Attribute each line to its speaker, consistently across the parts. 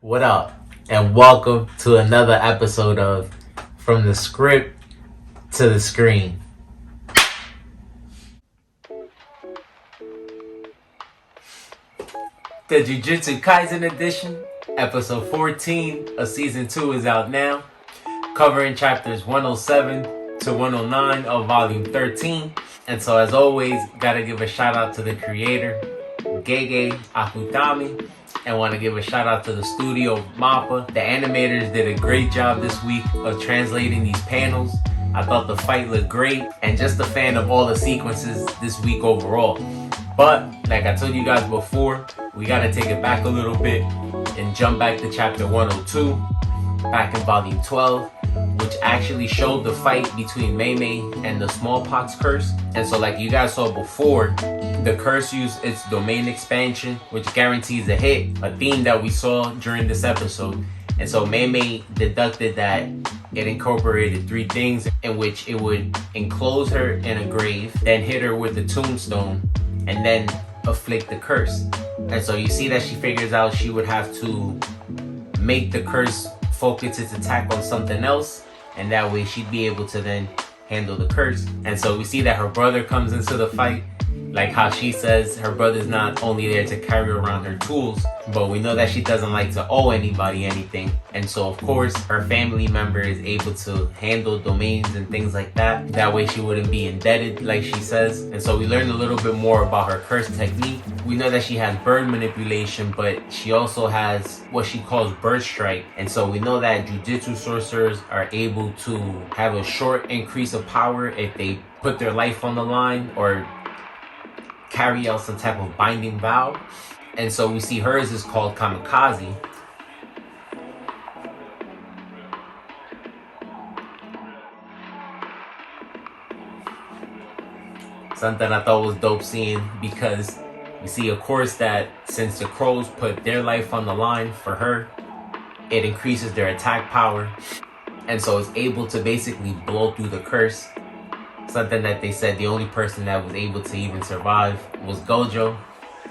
Speaker 1: What up? And welcome to another episode of From the Script to the Screen. The Jujutsu Kaisen edition, episode 14 of season 2 is out now, covering chapters 107 to 109 of volume 13. And so as always, gotta give a shout out to the creator, JJK Akutami. And want to give a shout out to the studio, MAPPA. The animators did a great job this week of translating these panels. I thought the fight looked great, and just a fan of all the sequences this week overall. But, like I told you guys before, we got to take it back a little bit and jump back to chapter 102, back in volume 12, which actually showed the fight between Mei Mei and the smallpox curse. And so like you guys saw before, the curse used its domain expansion, which guarantees a hit, a theme that we saw during this episode. And so Mei Mei deducted that it incorporated 3 things, in which it would enclose her in a grave, then hit her with a tombstone, and then afflict the curse. And so you see that she figures out she would have to make the curse focus its attack on something else, and that way she'd be able to then handle the curse. And so we see that her brother comes into the fight, like how she says her brother's not only there to carry around her tools, but we know that she doesn't like to owe anybody anything. And so of course her family member is able to handle domains and things like that. That way she wouldn't be indebted, like she says. And so we learned a little bit more about her curse technique. We know that she has bird manipulation, but she also has what she calls bird strike. And so we know that jujutsu sorcerers are able to have a short increase of power if they put their life on the line or carry out some type of binding vow. And so we see hers is called kamikaze. Something I thought was dope seeing, because we see of course that since the crows put their life on the line for her, it increases their attack power, and so it's able to basically blow through the curse. Something that they said the only person that was able to even survive was Gojo.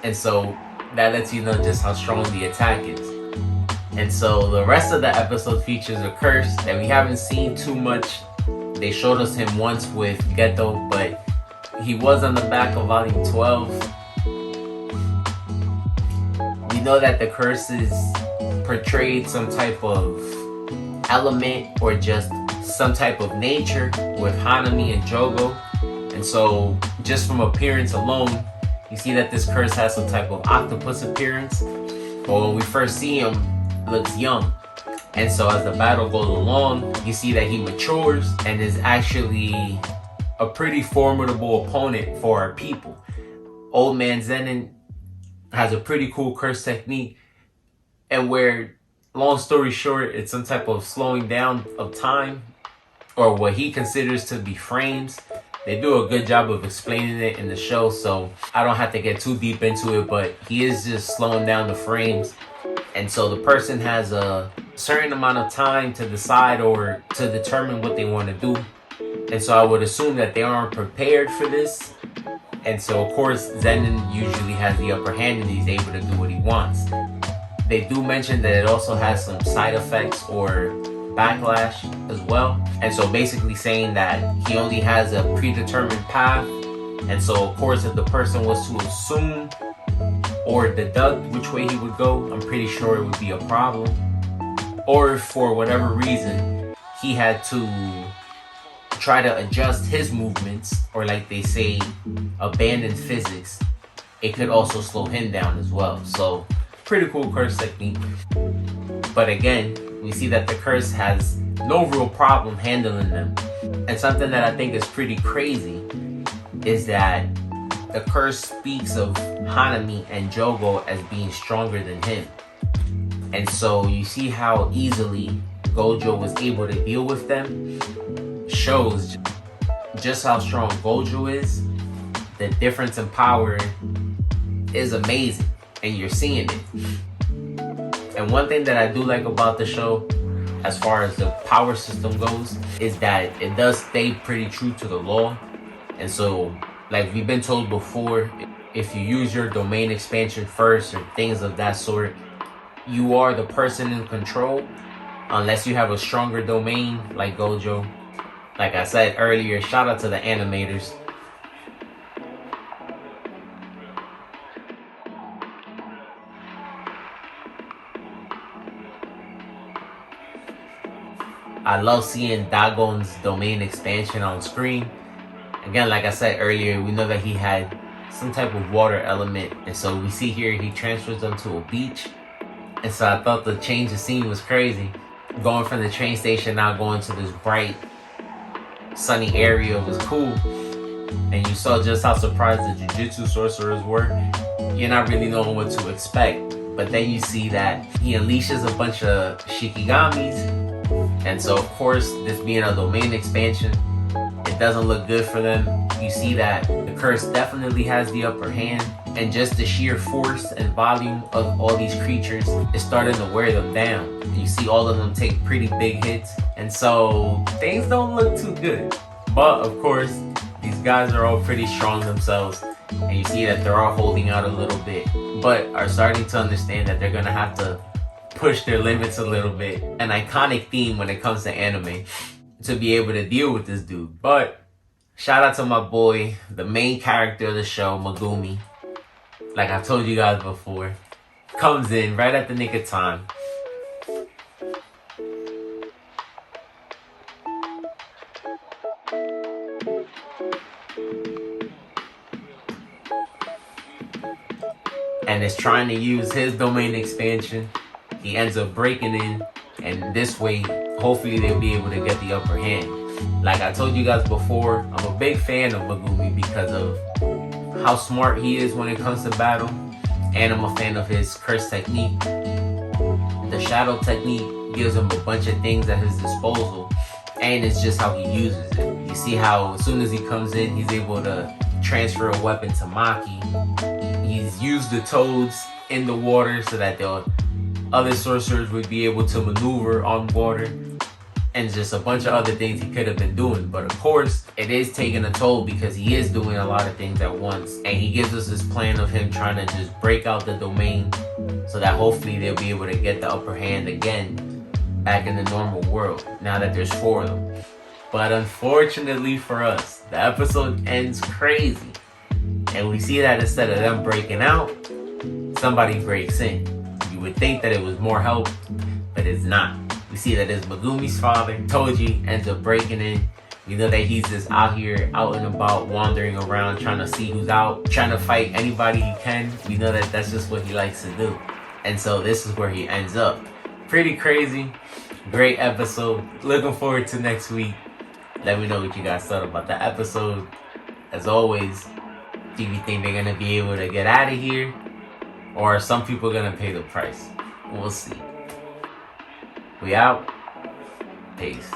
Speaker 1: And so that lets you know just how strong the attack is. And so the rest of the episode features a curse that we haven't seen too much. They showed us him once with Geto, but he was on the back of volume 12. We know that the curses portrayed some type of element or just some type of nature with Hanami and Jogo. And so just from appearance alone, you see that this curse has some type of octopus appearance. But when we first see him, he looks young. And so as the battle goes along, you see that he matures and is actually a pretty formidable opponent for our people. Old Man Zenin has a pretty cool curse technique, and where, long story short, it's some type of slowing down of time, or what he considers to be frames. They do a good job of explaining it in the show, so I don't have to get too deep into it, but he is just slowing down the frames. And so the person has a certain amount of time to decide or to determine what they want to do. And so I would assume that they aren't prepared for this. And so of course Zenin usually has the upper hand and he's able to do what he wants. They do mention that it also has some side effects or backlash as well. And so basically saying that he only has a predetermined path. And so of course if the person was to assume or deduct which way he would go, I'm pretty sure it would be a problem. Or if for whatever reason he had to try to adjust his movements, or like they say, abandon physics, it could also slow him down as well. So pretty cool curse technique. But again, we see that the curse has no real problem handling them. And something that I think is pretty crazy is that the curse speaks of Hanami and Jogo as being stronger than him. And so you see how easily Gojo was able to deal with them. Shows just how strong Gojo is. The difference in power is amazing, and you're seeing it. And one thing that I do like about the show, as far as the power system goes, is that it does stay pretty true to the law. And so, like we've been told before, if you use your domain expansion first or things of that sort, you are the person in control unless you have a stronger domain like Gojo. Like I said earlier, shout out to the animators. I love seeing Dagon's domain expansion on screen. Again, like I said earlier, we know that he had some type of water element, and so we see here he transfers them to a beach. And so I thought the change of scene was crazy. Going from the train station now going to this bright, sunny area was cool. And you saw just how surprised the Jujutsu sorcerers were. You're not really knowing what to expect. But then you see that he unleashes a bunch of Shikigamis. And so of course, this being a domain expansion, it doesn't look good for them. You see that the curse definitely has the upper hand. And just the sheer force and volume of all these creatures is starting to wear them down. You see all of them take pretty big hits. And so things don't look too good. But of course, these guys are all pretty strong themselves. And you see that they're all holding out a little bit. But are starting to understand that they're going to have to push their limits a little bit. An iconic theme when it comes to anime. To be able to deal with this dude. But shout out to my boy, the main character of the show, Megumi. Like I told you guys before, comes in right at the nick of time. And is trying to use his domain expansion. He ends up breaking in, and this way, hopefully they'll be able to get the upper hand. Like I told you guys before, I'm a big fan of Megumi because of how smart he is when it comes to battle, and I'm a fan of his curse technique. The shadow technique gives him a bunch of things at his disposal, and it's just how he uses it. You see how as soon as he comes in, he's able to transfer a weapon to Maki. He's used the toads in the water so that the other sorcerers would be able to maneuver on water. And just a bunch of other things he could have been doing. But of course, it is taking a toll because he is doing a lot of things at once. And he gives us this plan of him trying to just break out the domain so that hopefully they'll be able to get the upper hand again back in the normal world now that there's 4 of them. But unfortunately for us, the episode ends crazy. And we see that instead of them breaking out, somebody breaks in. You would think that it was more help, but it's not. We see that it's Megumi's father, Toji, ends up breaking in. We know that he's just out here, out and about, wandering around, trying to see who's out, trying to fight anybody he can. We know that that's just what he likes to do. And so this is where he ends up. Pretty crazy. Great episode. Looking forward to next week. Let me know what you guys thought about the episode. As always, do you think they're going to be able to get out of here? Or are some people going to pay the price? We'll see. We out. Peace.